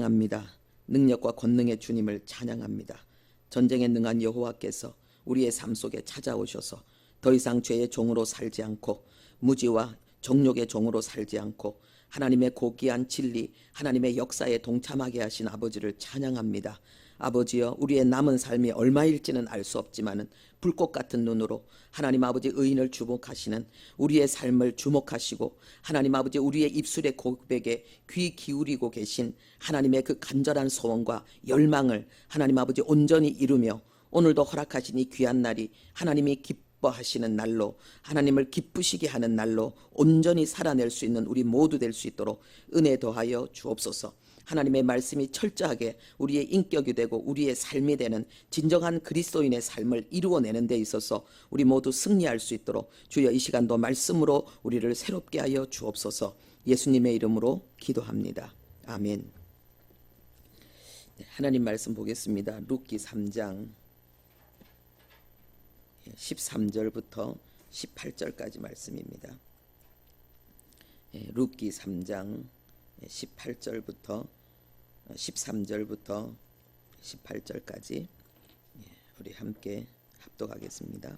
찬양합니다. 능력과 권능의 주님을 찬양합니다. 전쟁에 능한 여호와께서 우리의 삶 속에 찾아오셔서 더 이상 죄의 종으로 살지 않고 무지와 정욕의 종으로 살지 않고 하나님의 고귀한 진리, 하나님의 역사에 동참하게 하신 아버지를 찬양합니다. 아버지여, 우리의 남은 삶이 얼마일지는 알 수 없지만은 불꽃 같은 눈으로 하나님 아버지 의인을 주목하시는 우리의 삶을 주목하시고 하나님 아버지 우리의 입술의 고백에 귀 기울이고 계신 하나님의 그 간절한 소원과 열망을 하나님 아버지 온전히 이루며 오늘도 허락하신 이 귀한 날이 하나님이 기뻐하시는 날로, 하나님을 기쁘시게 하는 날로 온전히 살아낼 수 있는 우리 모두 될 수 있도록 은혜 더하여 주옵소서. 하나님의 말씀이 철저하게 우리의 인격이 되고 우리의 삶이 되는 진정한 그리스도인의 삶을 이루어내는 데 있어서 우리 모두 승리할 수 있도록 주여 이 시간도 말씀으로 우리를 새롭게 하여 주옵소서. 예수님의 이름으로 기도합니다. 아멘. 하나님 말씀 보겠습니다. 룻기 3장 13절부터 18절까지 말씀입니다. 룻기 3장 18절부터 13절부터 18절까지 우리 함께 합독하겠습니다.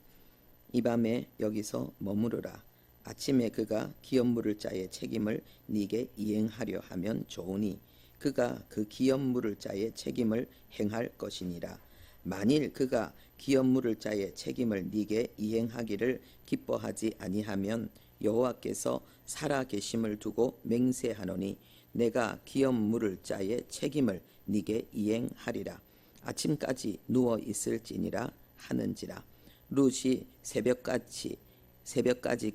이 밤에 여기서 머무르라. 아침에 그가 기업 물을 자의 책임을 네게 이행하려 하면 좋으니 그가 그 기업 물을 자의 책임을 행할 것이니라. 만일 그가 기업 물을 자의 책임을 네게 이행하기를 기뻐하지 아니하면 여호와께서 살아 계심을 두고 맹세하노니 내가 기업 물을 자의 책임을 네게 이행하리라. 아침까지 누워 있을지니라 하는지라. 룻이 새벽까지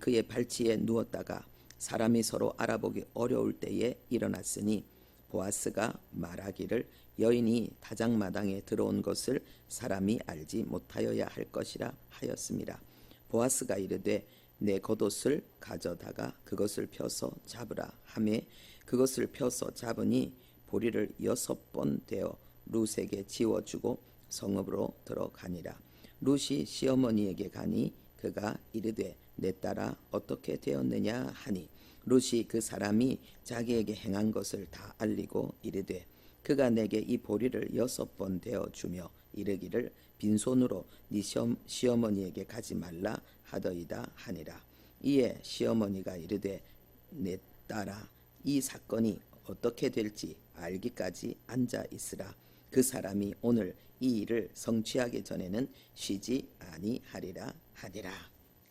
그의 발치에 누웠다가 사람이 서로 알아보기 어려울 때에 일어났으니 보아스가 말하기를 여인이 다장마당에 들어온 것을 사람이 알지 못하여야 할 것이라 하였습니다. 보아스가 이르되 내 겉옷을 가져다가 그것을 펴서 잡으라 하매 그것을 펴서 잡으니 보리를 6번 되어 룻에게 지워주고 성읍으로 들어가니라. 룻이 시어머니에게 가니 그가 이르되 내 딸아 어떻게 되었느냐 하니 룻이 그 사람이 자기에게 행한 것을 다 알리고 이르되 그가 내게 이 보리를 6번 되어 주며 이르기를 빈손으로 네 시어머니에게 가지 말라 하더이다 하니라. 이에 시어머니가 이르되 내 딸아 이 사건이 어떻게 될지 알기까지 앉아 있으라. 그 사람이 오늘 이 일을 성취하기 전에는 쉬지 아니하리라 하니라.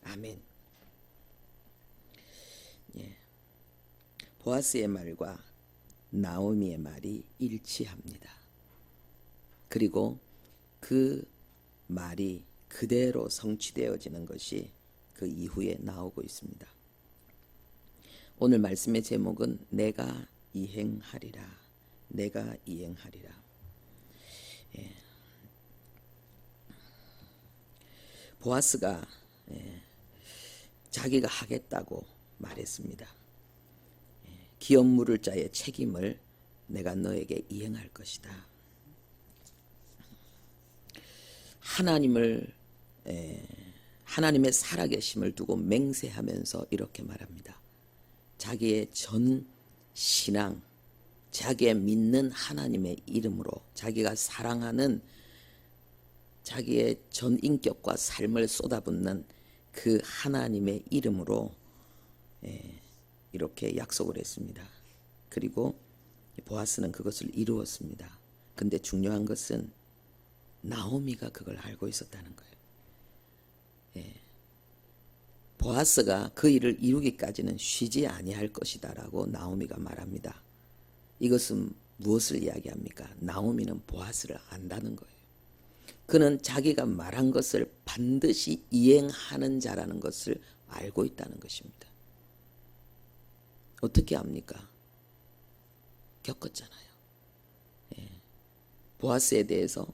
아멘. 보아스의 말과 나오미의 말이 일치합니다. 그리고 그 말이 그대로 성취되어지는 것이 그 이후에 나오고 있습니다. 오늘 말씀의 제목은 내가 이행하리라. 내가 이행하리라. 보아스가 자기가 하겠다고 말했습니다. 기업 물을 자의 책임을 내가 너에게 이행할 것이다. 하나님의 살아계심을 두고 맹세하면서 이렇게 말합니다. 자기의 전 신앙, 자기의 믿는 하나님의 이름으로 자기가 사랑하는 자기의 전 인격과 삶을 쏟아붓는 그 하나님의 이름으로 이렇게 약속을 했습니다. 그리고 보아스는 그것을 이루었습니다. 근데 중요한 것은 나오미가 그걸 알고 있었다는 거예요. 보아스가 그 일을 이루기까지는 쉬지 아니할 것이다라고 나오미가 말합니다. 이것은 무엇을 이야기합니까? 나오미는 보아스를 안다는 거예요. 그는 자기가 말한 것을 반드시 이행하는 자라는 것을 알고 있다는 것입니다. 어떻게 압니까? 겪었잖아요. 보아스에 대해서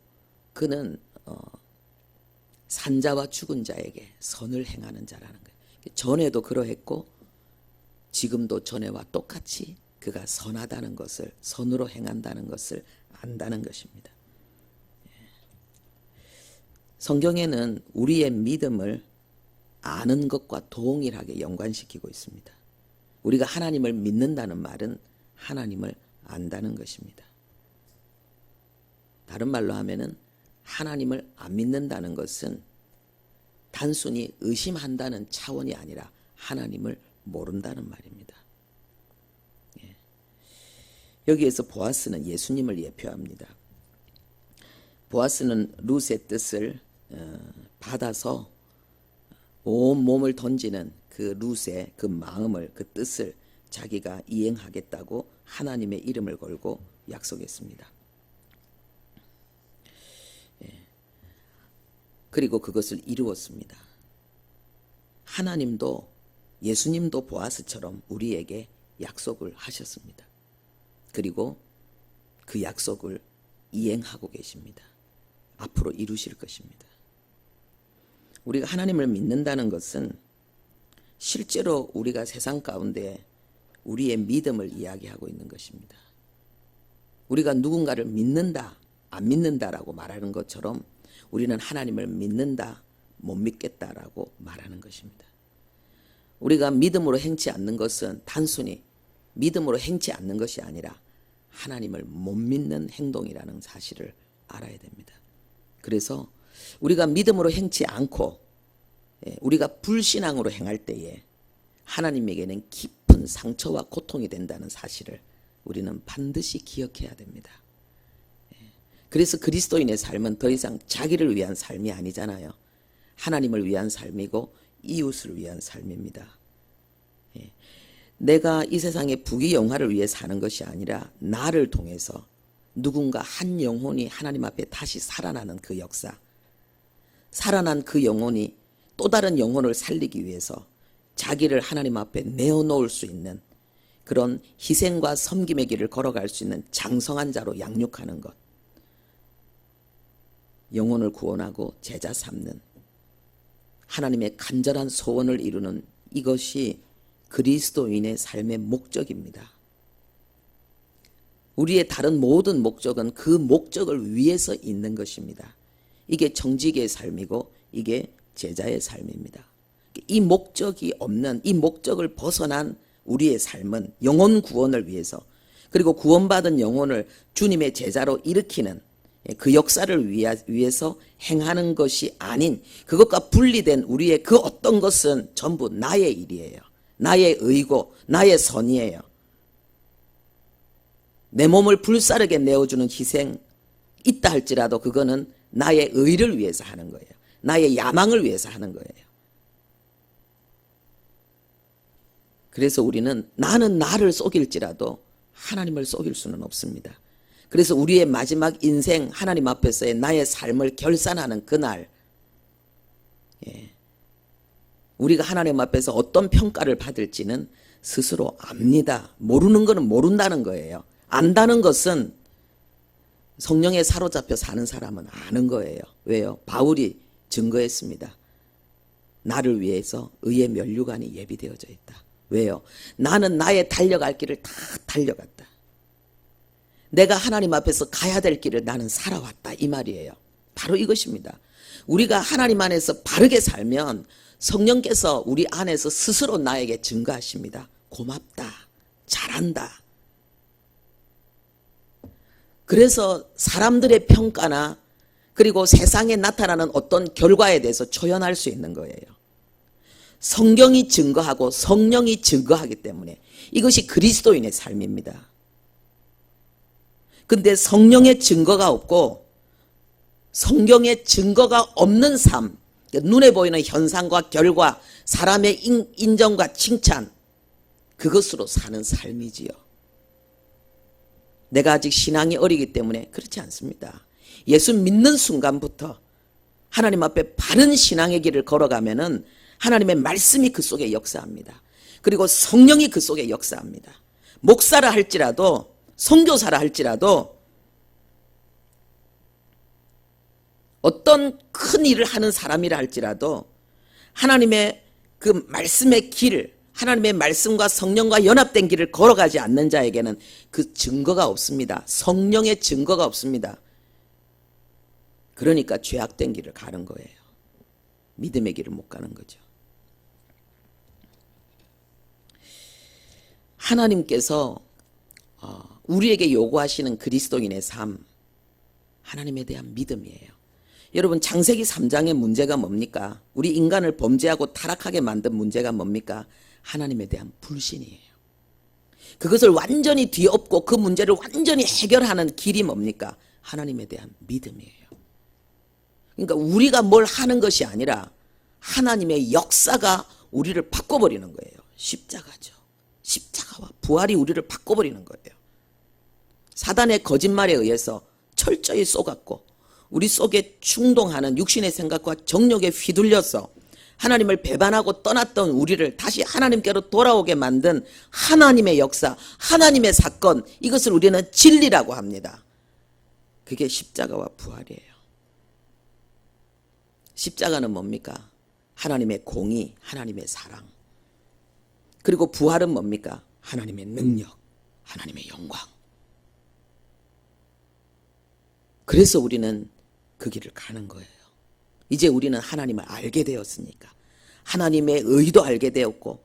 그는 산자와 죽은 자에게 선을 행하는 자라는 거예요. 전에도 그러했고 지금도 전에와 똑같이 그가 선하다는 것을, 선으로 행한다는 것을 안다는 것입니다. 성경에는 우리의 믿음을 아는 것과 동일하게 연관시키고 있습니다. 우리가 하나님을 믿는다는 말은 하나님을 안다는 것입니다. 다른 말로 하면은 하나님을 안 믿는다는 것은 단순히 의심한다는 차원이 아니라 하나님을 모른다는 말입니다. 예. 여기에서 보아스는 예수님을 예표합니다. 보아스는 룻의 뜻을 받아서 온 몸을 던지는 그 룻의 그 마음을, 그 뜻을 자기가 이행하겠다고 하나님의 이름을 걸고 약속했습니다. 그리고 그것을 이루었습니다. 하나님도 예수님도 보아스처럼 우리에게 약속을 하셨습니다. 그리고 그 약속을 이행하고 계십니다. 앞으로 이루실 것입니다. 우리가 하나님을 믿는다는 것은 실제로 우리가 세상 가운데 우리의 믿음을 이야기하고 있는 것입니다. 우리가 누군가를 믿는다, 안 믿는다라고 말하는 것처럼 우리는 하나님을 믿는다, 못 믿겠다라고 말하는 것입니다. 우리가 믿음으로 행치 않는 것은 단순히 믿음으로 행치 않는 것이 아니라 하나님을 못 믿는 행동이라는 사실을 알아야 됩니다. 그래서 우리가 믿음으로 행치 않고 우리가 불신앙으로 행할 때에 하나님에게는 깊은 상처와 고통이 된다는 사실을 우리는 반드시 기억해야 됩니다. 그래서 그리스도인의 삶은 더 이상 자기를 위한 삶이 아니잖아요. 하나님을 위한 삶이고 이웃을 위한 삶입니다. 내가 이 세상의 부귀영화를 위해 사는 것이 아니라 나를 통해서 누군가 한 영혼이 하나님 앞에 다시 살아나는 그 역사, 살아난 그 영혼이 또 다른 영혼을 살리기 위해서 자기를 하나님 앞에 내어놓을 수 있는 그런 희생과 섬김의 길을 걸어갈 수 있는 장성한 자로 양육하는 것, 영혼을 구원하고 제자 삼는 하나님의 간절한 소원을 이루는 이것이 그리스도인의 삶의 목적입니다. 우리의 다른 모든 목적은 그 목적을 위해서 있는 것입니다. 이게 정직의 삶이고 이게 제자의 삶입니다. 이 목적이 없는, 이 목적을 벗어난 우리의 삶은 영혼 구원을 위해서, 그리고 구원받은 영혼을 주님의 제자로 일으키는 그 역사를 위해서 행하는 것이 아닌, 그것과 분리된 우리의 그 어떤 것은 전부 나의 일이에요. 나의 의고 나의 선이에요. 내 몸을 불사르게 내어주는 희생 있다 할지라도 그거는 나의 의를 위해서 하는 거예요. 나의 야망을 위해서 하는 거예요. 그래서 우리는 나는 나를 속일지라도 하나님을 속일 수는 없습니다. 그래서 우리의 마지막 인생 하나님 앞에서의 나의 삶을 결산하는 그날, 우리가 하나님 앞에서 어떤 평가를 받을지는 스스로 압니다. 모르는 것은 모른다는 거예요. 안다는 것은 성령에 사로잡혀 사는 사람은 아는 거예요. 왜요? 바울이 증거했습니다. 나를 위해서 의의 면류관이 예비되어져 있다. 왜요? 나는 나의 달려갈 길을 다 달려갔다. 내가 하나님 앞에서 가야 될 길을 나는 살아왔다, 이 말이에요. 바로 이것입니다. 우리가 하나님 안에서 바르게 살면 성령께서 우리 안에서 스스로 나에게 증거하십니다. 고맙다, 잘한다. 그래서 사람들의 평가나 그리고 세상에 나타나는 어떤 결과에 대해서 초연할 수 있는 거예요. 성경이 증거하고 성령이 증거하기 때문에 이것이 그리스도인의 삶입니다. 근데 성령의 증거가 없고 성경의 증거가 없는 삶, 눈에 보이는 현상과 결과, 사람의 인정과 칭찬, 그것으로 사는 삶이지요. 내가 아직 신앙이 어리기 때문에 그렇지 않습니다. 예수 믿는 순간부터 하나님 앞에 바른 신앙의 길을 걸어가면은 하나님의 말씀이 그 속에 역사합니다. 그리고 성령이 그 속에 역사합니다. 목사라 할지라도, 선교사라 할지라도, 어떤 큰 일을 하는 사람이라 할지라도 하나님의 그 말씀의 길, 하나님의 말씀과 성령과 연합된 길을 걸어가지 않는 자에게는 그 증거가 없습니다. 성령의 증거가 없습니다. 그러니까 죄악된 길을 가는 거예요. 믿음의 길을 못 가는 거죠. 하나님께서 우리에게 요구하시는 그리스도인의 삶, 하나님에 대한 믿음이에요. 여러분, 창세기 3장의 문제가 뭡니까? 우리 인간을 범죄하고 타락하게 만든 문제가 뭡니까? 하나님에 대한 불신이에요. 그것을 완전히 뒤엎고 그 문제를 완전히 해결하는 길이 뭡니까? 하나님에 대한 믿음이에요. 그러니까 우리가 뭘 하는 것이 아니라 하나님의 역사가 우리를 바꿔버리는 거예요. 십자가죠. 십자가와 부활이 우리를 바꿔버리는 거예요. 사단의 거짓말에 의해서 철저히 쏘갔고 우리 속에 충동하는 육신의 생각과 정욕에 휘둘려서 하나님을 배반하고 떠났던 우리를 다시 하나님께로 돌아오게 만든 하나님의 역사, 하나님의 사건, 이것을 우리는 진리라고 합니다. 그게 십자가와 부활이에요. 십자가는 뭡니까? 하나님의 공의, 하나님의 사랑. 그리고 부활은 뭡니까? 하나님의 능력, 하나님의 영광. 그래서 우리는 그 길을 가는 거예요. 이제 우리는 하나님을 알게 되었으니까. 하나님의 의도 알게 되었고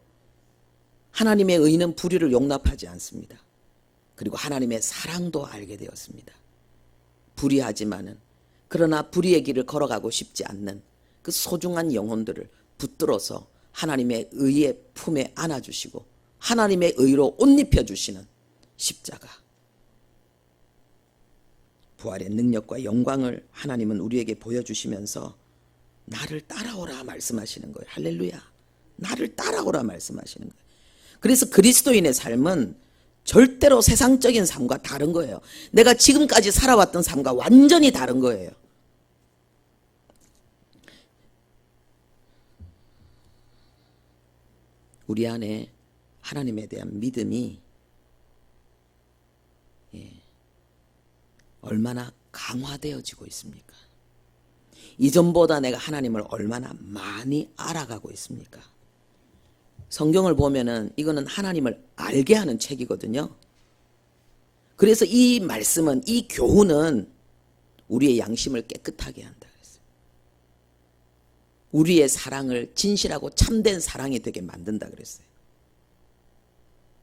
하나님의 의는 불의를 용납하지 않습니다. 그리고 하나님의 사랑도 알게 되었습니다. 불의하지만은 그러나 불의의 길을 걸어가고 싶지 않는 그 소중한 영혼들을 붙들어서 하나님의 의의 품에 안아주시고 하나님의 의로 옷 입혀주시는 십자가. 부활의 능력과 영광을 하나님은 우리에게 보여주시면서 나를 따라오라 말씀하시는 거예요. 할렐루야. 나를 따라오라 말씀하시는 거예요. 그래서 그리스도인의 삶은 절대로 세상적인 삶과 다른 거예요. 내가 지금까지 살아왔던 삶과 완전히 다른 거예요. 우리 안에 하나님에 대한 믿음이 얼마나 강화되어지고 있습니까? 이전보다 내가 하나님을 얼마나 많이 알아가고 있습니까? 성경을 보면은 이거는 하나님을 알게 하는 책이거든요. 그래서 이 말씀은, 이 교훈은 우리의 양심을 깨끗하게 한다 그랬어요. 우리의 사랑을 진실하고 참된 사랑이 되게 만든다 그랬어요.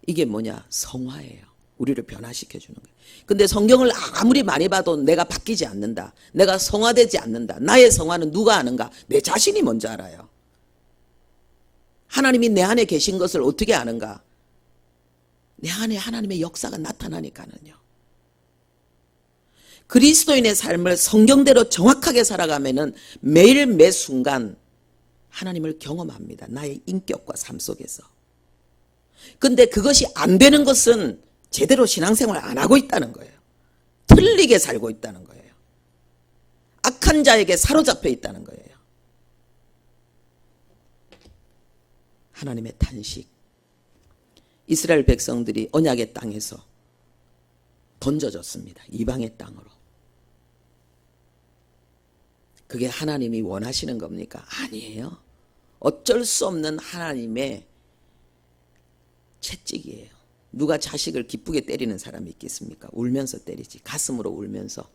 이게 뭐냐? 성화예요. 우리를 변화시켜 주는 거예요. 근데 성경을 아무리 많이 봐도 내가 바뀌지 않는다. 내가 성화되지 않는다. 나의 성화는 누가 아는가? 내 자신이 먼저 알아요. 하나님이 내 안에 계신 것을 어떻게 아는가? 내 안에 하나님의 역사가 나타나니까는요. 그리스도인의 삶을 성경대로 정확하게 살아가면은 매일 매 순간 하나님을 경험합니다. 나의 인격과 삶 속에서. 근데 그것이 안 되는 것은 제대로 신앙생활 안 하고 있다는 거예요. 틀리게 살고 있다는 거예요. 악한 자에게 사로잡혀 있다는 거예요. 하나님의 탄식. 이스라엘 백성들이 언약의 땅에서 던져졌습니다. 이방의 땅으로. 그게 하나님이 원하시는 겁니까? 아니에요. 어쩔 수 없는 하나님의 채찍이에요. 누가 자식을 기쁘게 때리는 사람이 있겠습니까? 울면서 때리지. 가슴으로 울면서.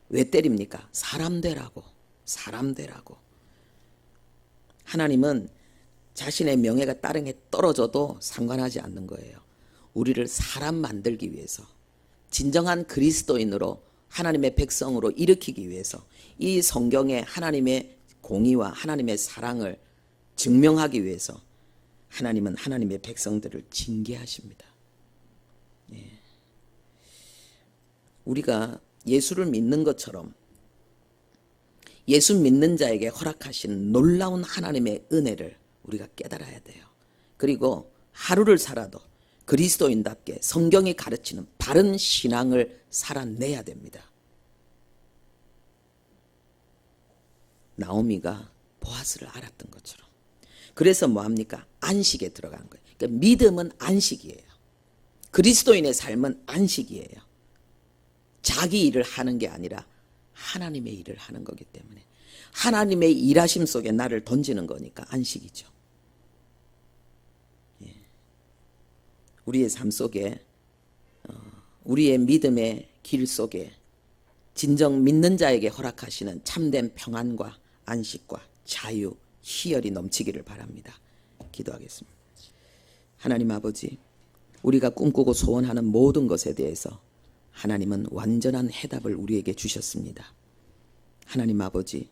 왜 때립니까? 사람 되라고. 사람 되라고. 하나님은 자신의 명예가 따릉에 떨어져도 상관하지 않는 거예요. 우리를 사람 만들기 위해서, 진정한 그리스도인으로 하나님의 백성으로 일으키기 위해서 이 성경에 하나님의 공의와 하나님의 사랑을 증명하기 위해서 하나님은 하나님의 백성들을 징계하십니다. 우리가 예수를 믿는 것처럼 예수 믿는 자에게 허락하신 놀라운 하나님의 은혜를 우리가 깨달아야 돼요. 그리고 하루를 살아도 그리스도인답게 성경이 가르치는 바른 신앙을 살아내야 됩니다. 나오미가 보아스를 알았던 것처럼. 그래서 뭐합니까? 안식에 들어간 거예요. 그러니까 믿음은 안식이에요. 그리스도인의 삶은 안식이에요. 자기 일을 하는 게 아니라 하나님의 일을 하는 거기 때문에 하나님의 일하심 속에 나를 던지는 거니까 안식이죠. 우리의 삶 속에 우리의 믿음의 길 속에 진정 믿는 자에게 허락하시는 참된 평안과 안식과 자유, 희열이 넘치기를 바랍니다. 기도하겠습니다. 하나님 아버지, 우리가 꿈꾸고 소원하는 모든 것에 대해서 하나님은 완전한 해답을 우리에게 주셨습니다. 하나님 아버지,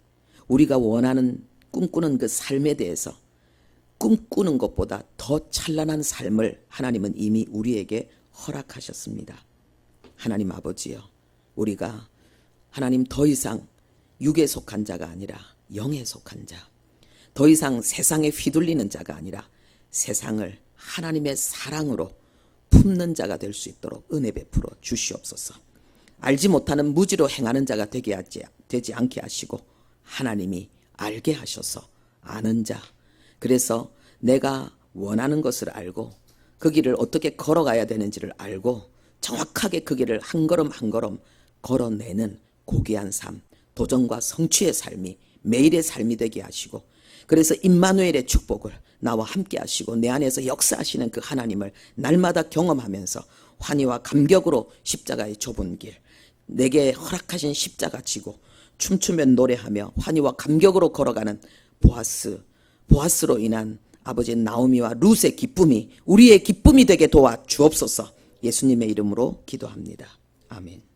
우리가 원하는 꿈꾸는 그 삶에 대해서 꿈꾸는 것보다 더 찬란한 삶을 하나님은 이미 우리에게 허락하셨습니다. 하나님 아버지요, 우리가 하나님 더 이상 육에 속한 자가 아니라 영에 속한 자, 더 이상 세상에 휘둘리는 자가 아니라 세상을 하나님의 사랑으로 품는 자가 될 수 있도록 은혜 베풀어 주시옵소서. 알지 못하는 무지로 행하는 자가 되지 않게 하시고 하나님이 알게 하셔서 아는 자, 그래서 내가 원하는 것을 알고 그 길을 어떻게 걸어가야 되는지를 알고 정확하게 그 길을 한 걸음 한 걸음 걸어내는 고귀한 삶, 도전과 성취의 삶이 매일의 삶이 되게 하시고, 그래서 임마누엘의 축복을 나와 함께 하시고 내 안에서 역사하시는 그 하나님을 날마다 경험하면서 환희와 감격으로 십자가의 좁은 길, 내게 허락하신 십자가 지고 춤추며 노래하며 환희와 감격으로 걸어가는 보아스로 인한 아버지 나오미와 룻의 기쁨이 우리의 기쁨이 되게 도와 주옵소서. 예수님의 이름으로 기도합니다. 아멘.